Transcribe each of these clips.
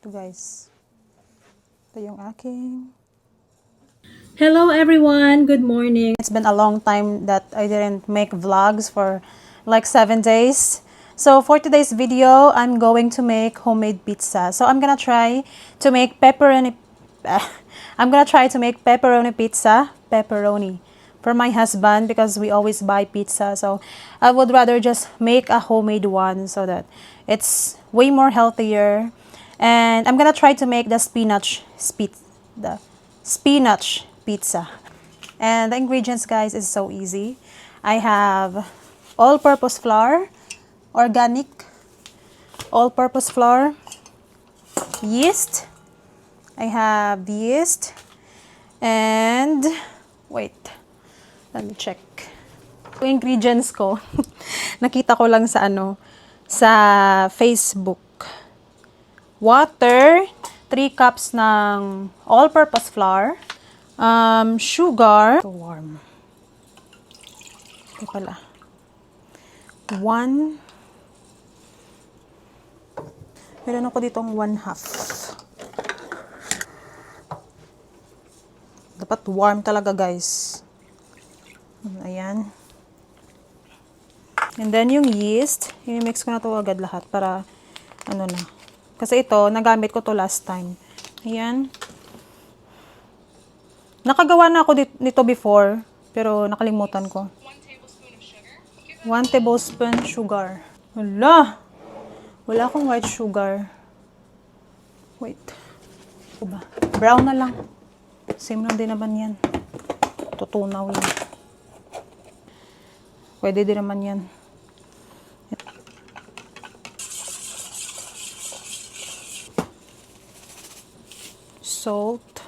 Ito guys. Ito yung aking. Hello everyone, good morning. It's been a long time that I didn't make vlogs for like 7 days. So for today's video, I'm going to make homemade pizza. So I'm gonna try to make pepperoni pizza for my husband because we always buy pizza. So I would rather just make a homemade one so that it's way more healthier. And I'm gonna try to make the spinach pizza. And the ingredients, guys, is so easy. I have all-purpose flour, organic all-purpose flour, yeast. I have yeast, and wait, let me check. Yung ingredients ko, nakita ko lang sa sa Facebook. Water, 3 cups ng all-purpose flour, sugar, warm. Ito pala. 1. Meron ako ditong 1/2. Dapat warm talaga, guys. Ayan. And then yung yeast, i-mix ko na to agad lahat para na. Kasi ito, nagamit ko to last time. Ayan. Nakagawa na ako nito before, pero nakalimutan ko. 1 tablespoon sugar. Wala! Wala akong white sugar. Wait. Ito ba? Brown na lang. Same lang din naman yan. Tutunaw lang. Pwede din naman yan. Salt.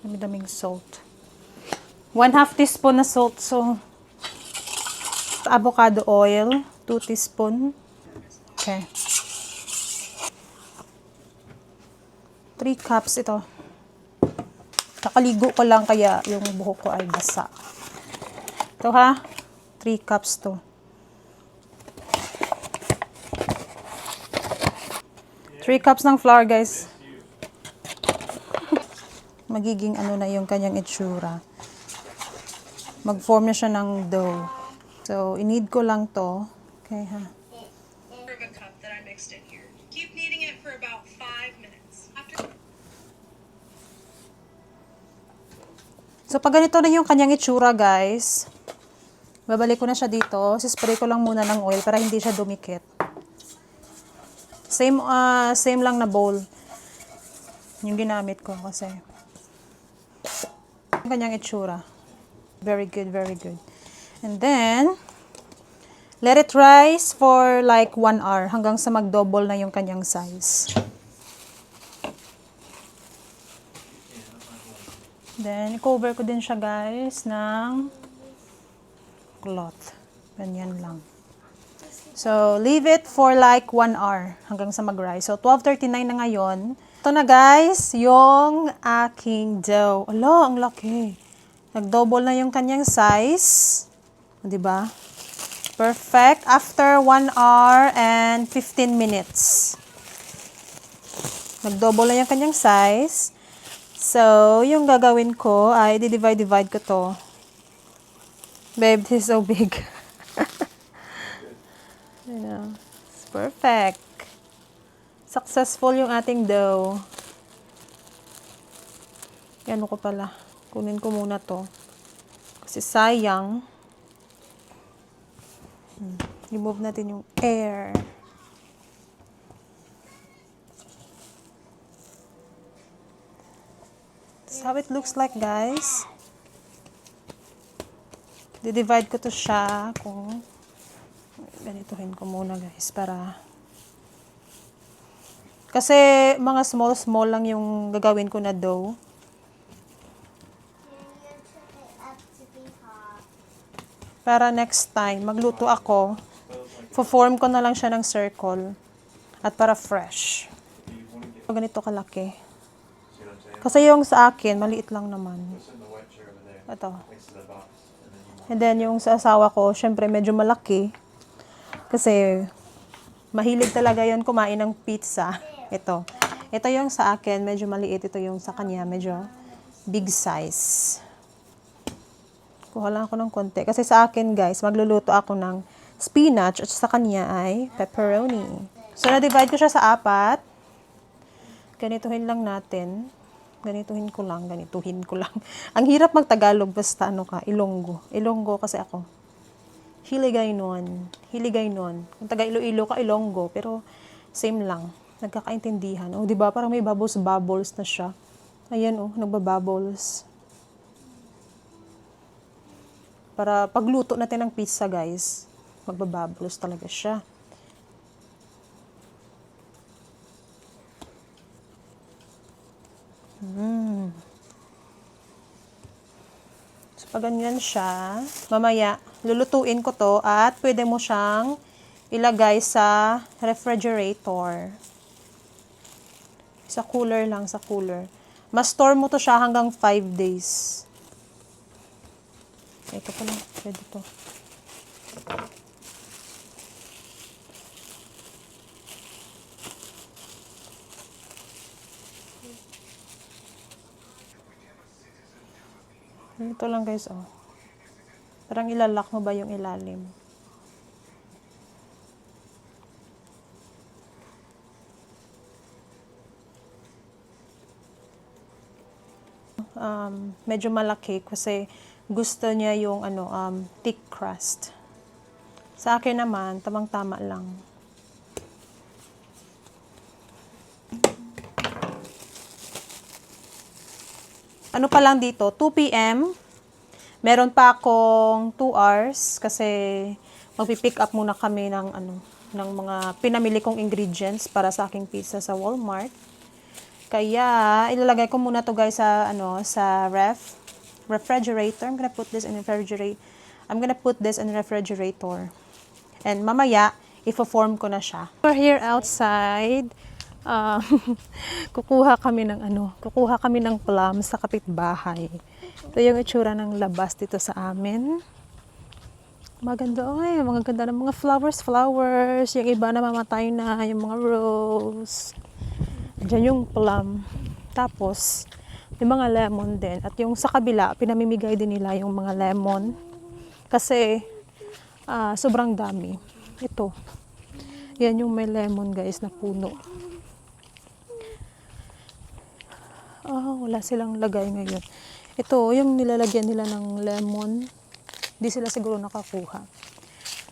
Dami-daming salt. 1/2 teaspoon na salt. So, avocado oil. 2 teaspoon. Okay. 3 cups ito. Kakaligo ko lang kaya yung buhok ko ay basa. Ito ha. 3 cups to. 3 cups ng flour, guys. Magiging na yung kanyang itsura. Mag-form na siya ng dough. So, i-knead ko lang to. Okay, ha. Of a cup that I mixed in here. Keep kneading it for about 5 minutes. So, pag ganito na yung kanyang itsura, guys, babalik ko na siya dito. Sispray ko lang muna ng oil para hindi siya dumikit. Same lang na bowl. Yung ginamit ko kasi. Yung kanyang itsura. Very good, very good. And then, let it rise for like 1 hour hanggang sa mag-double na yung kanyang size. Then, cover ko din siya, guys, ng cloth. Ganyan lang. So, leave it for like 1 hour hanggang sa mag-rise. So, 12:39 na ngayon. Ito na, guys, yung aking dough. Ala, ang laki. Nag-double na yung kanyang size. Diba? Perfect. After 1 hour and 15 minutes. Nag-double na yung kanyang size. So, yung gagawin ko ay divide ko to. Babe, this is so big. You know, it's perfect. Successful yung ating dough. Yan ko pala. Kunin ko muna to. Kasi sayang. Remove natin yung air. That's how it looks like, guys. Di-divide ko to siya kung ganituhin ko muna, guys, para kasi mga small lang yung gagawin ko na dough. Para next time, magluto ako, form ko na lang siya ng circle at para fresh. Ganito kalaki. Kasi yung sa akin, maliit lang naman. Ito. And then yung sa asawa ko, syempre medyo malaki. Kasi Mahilig talaga yon kumain ng pizza. Ito. Ito yung sa akin, medyo maliit. Ito yung sa kanya, medyo big size. Kuha lang ako ng konti. Kasi sa akin, guys, magluluto ako ng spinach at sa kanya ay pepperoni. So, na-divide ko siya sa 4. Ganituhin lang natin. Ganituhin ko lang. Ang hirap mag-Tagalog basta Ilonggo. Ilonggo kasi ako. Hiligaynon. Kung taga Iloilo ka, Ilonggo. Pero, same lang. Nagkakaintindihan. Oh, di ba? Parang may bubbles na siya. Ayan, oh, nagbabubbles. Para pagluto natin ng pizza, guys, magbabubbles talaga siya. So, pag ganyan siya, mamaya, lulutuin ko to at pwede mo siyang ilagay sa refrigerator. Sa cooler lang, sa cooler. Ma-store mo to siya hanggang 5 days. Ito pala, pwede to. Ito lang guys, oh. Parang ilalak mo ba yung ilalim? Medyo malaki kasi gusto niya yung thick crust. Sa akin naman, tamang-tama lang. Ano pa lang dito, 2 p.m. Meron pa akong 2 hours kasi magpi-pick up muna kami ng ng mga pinamili kong ingredients para sa aking pizza sa Walmart. Kaya ilalagay ko muna to guys sa sa refrigerator. I'm gonna put this in refrigerator. And mamaya ifo-form ko na siya. We're here outside. Kukuha kami ng plum sa kapitbahay. Ito yung itsura ng labas dito sa amin. Maganda, maganda ng mga flowers. Yung iba na mamatay na, yung mga rose. Diyan yung plum. Tapos, yung mga lemon din. At yung sa kabila, pinamimigay din nila yung mga lemon. Kasi, sobrang dami. Ito. Yan yung may lemon guys na puno. Wala silang lagay ngayon. Ito, yung nilalagyan nila ng lemon. Di sila siguro nakakuha.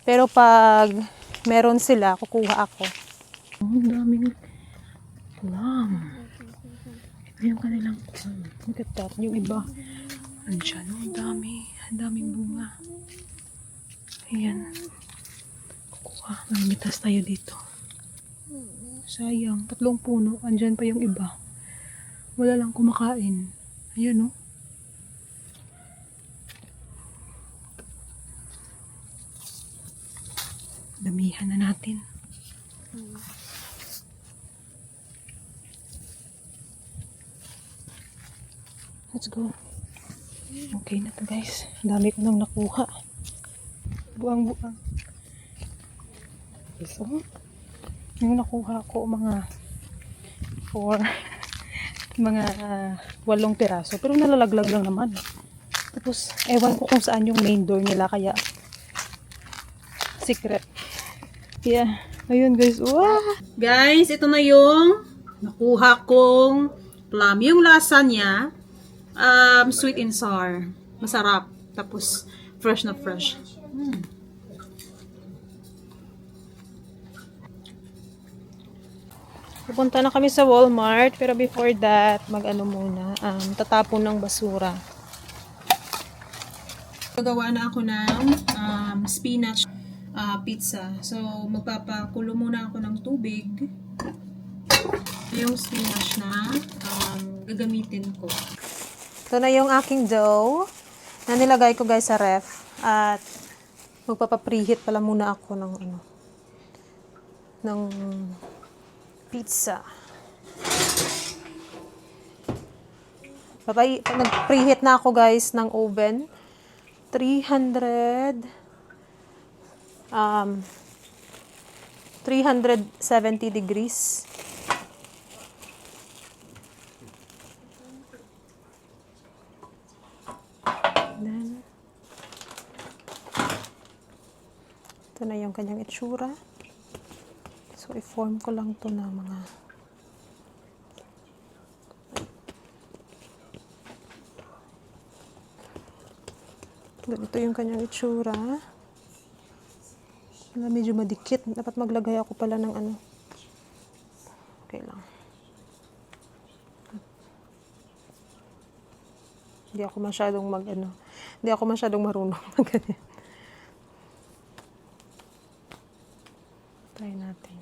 Pero pag meron sila, kukuha ako. Ang daming plum. Ito yung kanilang plum. Look at that. Yung iba. Andyan. Ang dami. Ang daming bunga. Ayan. Kukuha. Mamimitas tayo dito. Sayang. 3 puno. Andyan pa yung iba. Wala lang kumakain. Ayan, oh. Damihan na natin. Let's go. Okay na to guys. Dami ko nang nakuha. Buang-buang. So, yung nakuha ko mga 8 piraso. Pero nalalaglag lang naman. Tapos, ewan ko kung saan yung main door nila. Kaya, secret. Yeah. Ayun guys. Wow! Guys, ito na yung nakuha kong plum. Yung lasa niya, sweet and sour. Masarap. Tapos, fresh na fresh. Pupunta na kami sa Walmart. Pero before that, muna, tatapon ng basura. Gagawa na ako ng spinach pizza. So, magpapakulo muna ako ng tubig. Yung spinach na gagamitin ko. Ito na yung aking dough na nilagay ko guys sa ref. At magpapapreheat pala muna ako ng pizza. Nag-preheat na ako guys ng oven. 300 370 degrees. Then, ito na yung kanyang itsura. So, i-form ko lang to na mga ganito yung kanyang itsura. Wala, medyo madikit. Dapat maglagay ako pala ng ano. Okay lang. Hindi ako masyadong hindi ako masyadong marunong na ganyan. Try natin.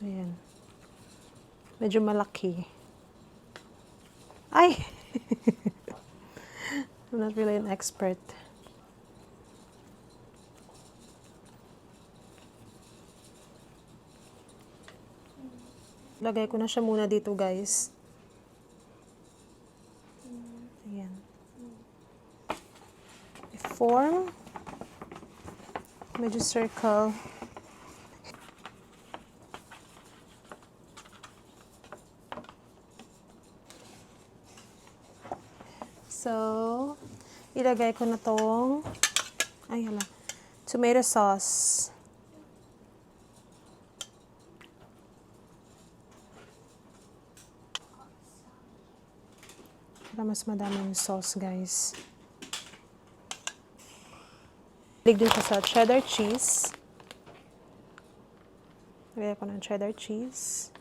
Ayan. Medyo malaki. Ay! I'm not really an expert. Lagay ko na siya muna dito, guys. Ayan. I-form. Medyo circle. So, ilagay ko na tong, tomato sauce. Para mas madami yung sauce, guys. Ligyan ko sa cheddar cheese. Lagay ko ng cheddar cheese.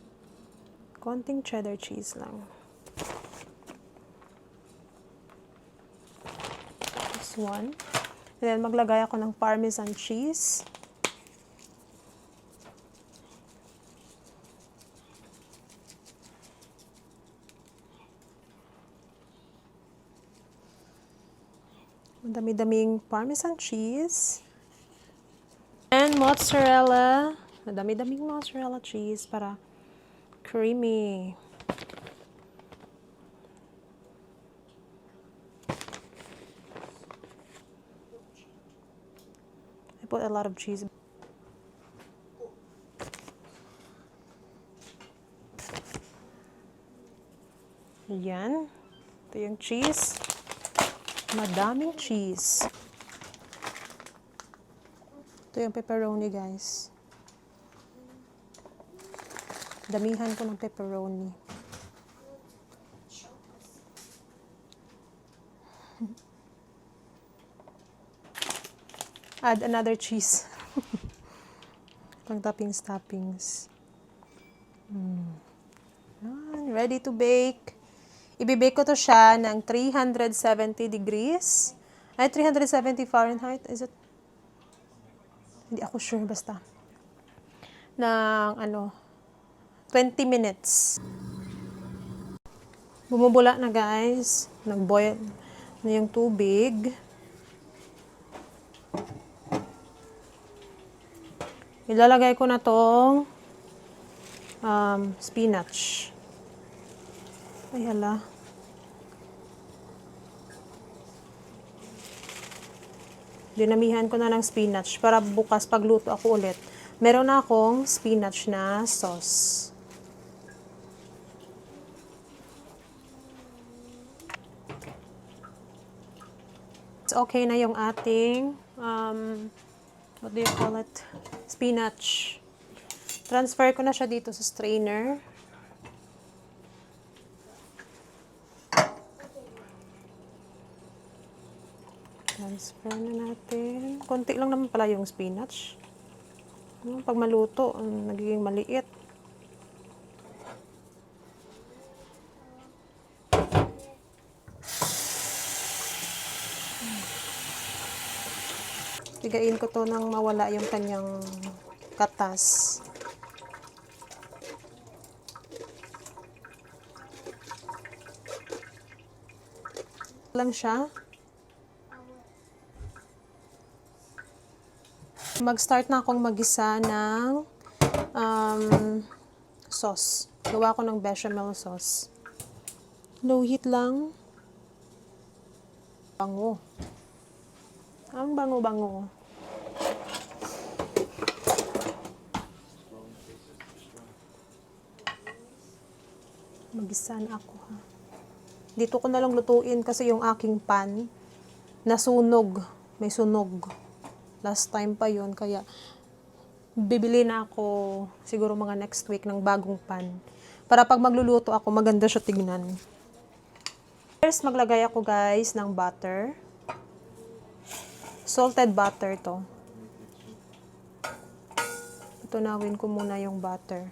Konting cheddar cheese lang. This one. And then maglagay ako ng Parmesan cheese. Madami-daming Parmesan cheese. And mozzarella. Madami-daming mozzarella cheese para creamy. I put a lot of cheese. Ayan. Ito yung cheese. Madaming cheese. Ito yung pepperoni, guys. Damihan ko ng pepperoni. Add another cheese. Pang toppings. Ready to bake. Ibibake ko to siya ng 370 degrees. Ay, 370 Fahrenheit. Is it? Hindi ako sure, basta. Ng 20 minutes. Bumubula na, guys. Nag-boil na yung tubig. Ilalagay ko na tong spinach. Ay, hala. Dinamihan ko na ng spinach para bukas pagluto ako ulit. Meron na akong spinach na sauce. It's okay na yung ating, what do you call it? Spinach. Transfer ko na siya dito sa strainer. Transfer na natin. Konti lang naman pala yung spinach. Pag maluto, nagiging maliit. Pigain ko to nang mawala yung kanyang katas. Lang siya. Mag-start na akong magisa ng sauce. Gawa ko ng bechamel sauce. Low heat lang. Bango. Ang bango-bango. Magisa na ako ha. Dito ko na lang lutuin kasi yung aking pan nasunog. May sunog. Last time pa yun. Kaya bibili na ako siguro mga next week ng bagong pan. Para pag magluluto ako, maganda siya tignan. First, maglagay ako guys ng butter. Salted butter to. Tunawin ko muna yung butter.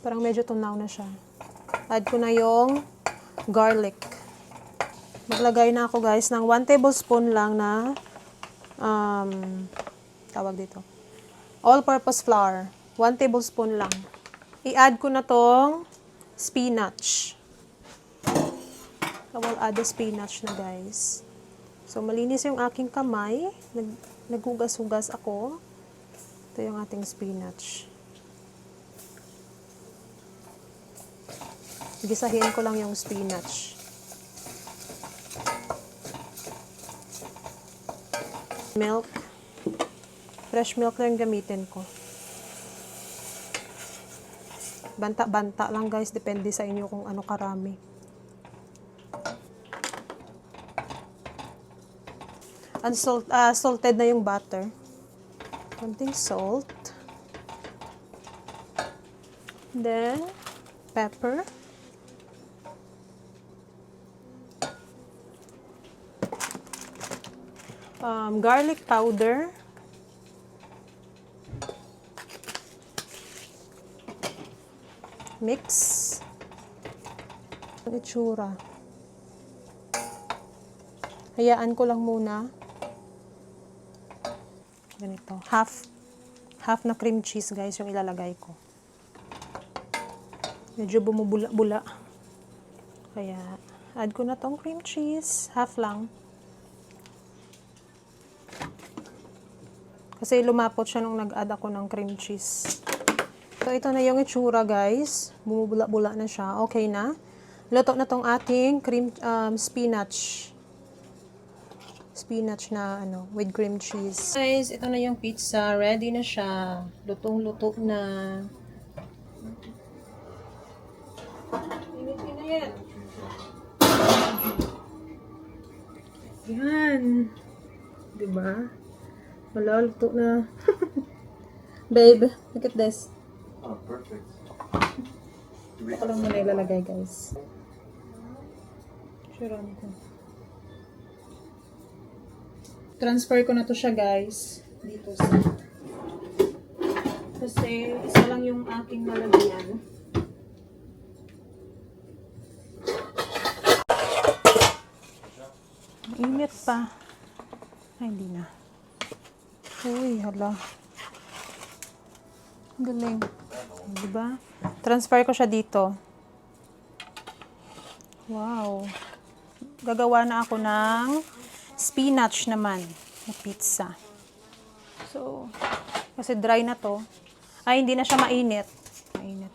Parang medyo tunaw na siya. Add ko na yung garlic. Maglagay na ako guys ng 1 tablespoon lang na tawag dito. All-purpose flour. 1 tablespoon lang. I-add ko na tong spinach. I will add the spinach na guys. So malinis yung aking kamay. Naghugas-hugas ako. Ito yung ating spinach. Gisahin ko lang yung spinach. Milk. Fresh milk lang gamitin ko. Banta-banta lang guys. Depende sa inyo kung ano karami. Salted na yung butter. Konting salt. Then, pepper. Garlic powder. Mix. Ang itsura. Hayaan ko lang muna. Ganito. Half na cream cheese guys yung ilalagay ko. Medyo bumubula-bula. Kaya add ko na tong cream cheese. Half lang. Kasi lumapot siya nung nag-add ako ng cream cheese. So, ito na yung itsura, guys. Bumubula-bula na siya. Okay na. Luto na tong ating spinach. Spinach na, with cream cheese. Guys, ito na yung pizza. Ready na siya. Lutong-luto na. Init na yan. Yan. Diba? Wala, luto na. Babe, look at this. Oh, perfect. Ako lang muna ilalagay, guys. Suran ko. Transfer ko na to siya, guys. Dito sa... Kasi, isa lang yung aking lalagyan. Init pa. Ay, hindi na. Uy, hala. Galing. Diba? Transfer ko siya dito. Wow. Gagawa na ako ng spinach naman na pizza. So, kasi dry na to. Ay, hindi na siya mainit. Mainit.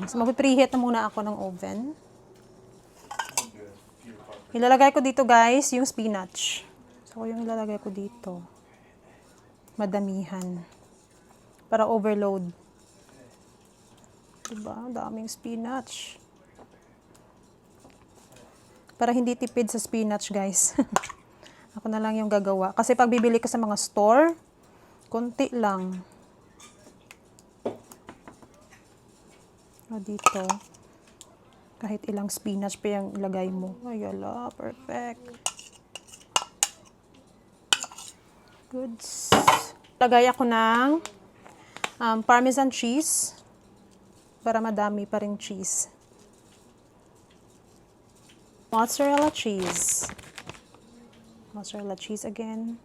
So, mag-preheat na muna ako ng oven. Ilalagay ko dito guys, yung spinach. So, yung ilalagay ko dito. Madamihan. Para overload. Diba? Daming spinach. Para hindi tipid sa spinach guys. Ako na lang yung gagawa. Kasi pag bibili ka sa mga store, konti lang. O dito. Kahit ilang spinach pa yung ilagay mo. Ay, ala, perfect. Goods. Lagay ako ng Parmesan cheese para madami pa ring cheese. Mozzarella cheese. Mozzarella cheese again.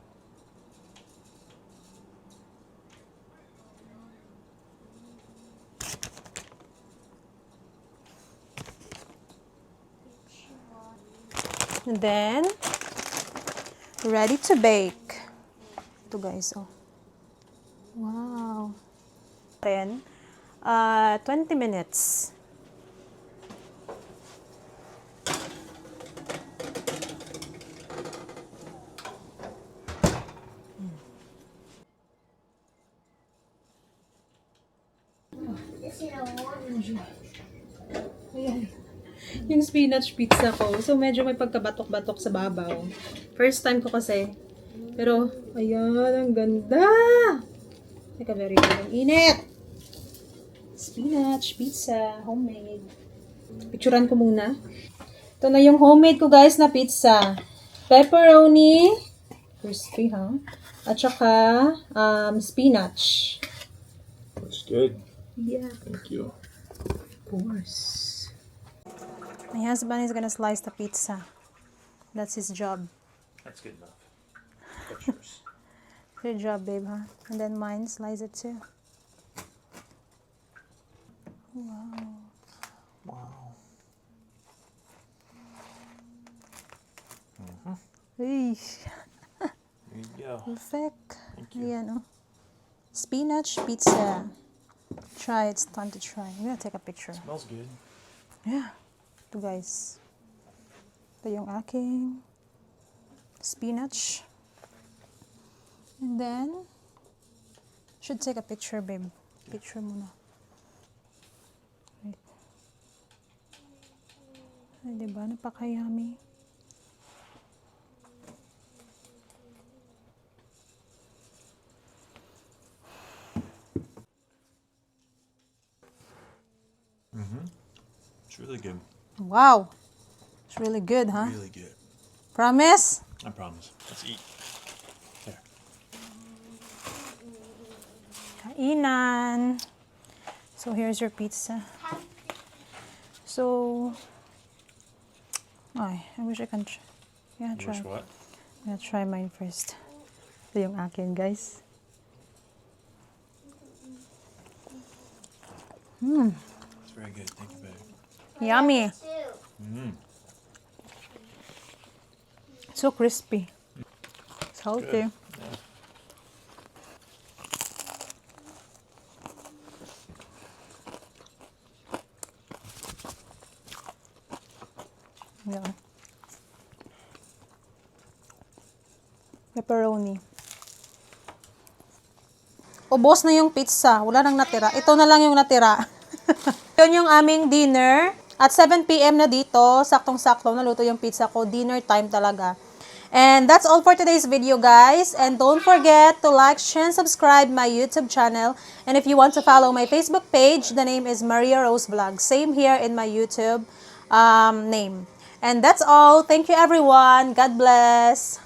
And then, ready to bake. Ito guys, oh. 10, 20 minutes. Ayan. Yung spinach pizza ko. So, medyo may pagkabatok-batok sa babaw. First time ko kasi. Pero, ayan, ang ganda! Teka, very good. Ang init! Spinach pizza, homemade. Picturean ko muna. Ito na yung homemade ko, guys, na pizza. Pepperoni. Crispy, ha? At saka, spinach. Looks good. Yeah. Thank you. Of course. My husband is gonna slice the pizza. That's his job. That's good enough. That's yours. Good job, babe, huh? And then mine, slice it too. Wow. Eesh. There you go. Perfect. Thank you. Ayan, oh. Spinach pizza. Try, it's time to try. I'm gonna take a picture. Smells good. Yeah. Ito, guys. Ito yung aking spinach. And then, should take a picture, babe. Picture muna. Right. Ay, diba? Napaka-yummy. It's really good. Wow. It's really good, huh? Really good. Promise? I promise. Let's eat. There. Kainan. So, here's your pizza. So, ay, I wish I can try. Yeah, try. Wish what? I'm gonna try mine first. Ito yung akin, guys. It's very good. Thank you, babe. Yummy. So crispy. It's healthy. Good. Yeah. Pepperoni. Ubos na yung pizza. Wala nang natira. Ito na lang yung natira. Yun yung aming dinner. At 7 p.m. na dito. Saktong-sakto. Naluto yung pizza ko. Dinner time talaga. And that's all for today's video, guys. And don't forget to like, share, and subscribe my YouTube channel. And if you want to follow my Facebook page, the name is Maria Rose Vlog. Same here in my YouTube name. And that's all. Thank you, everyone. God bless.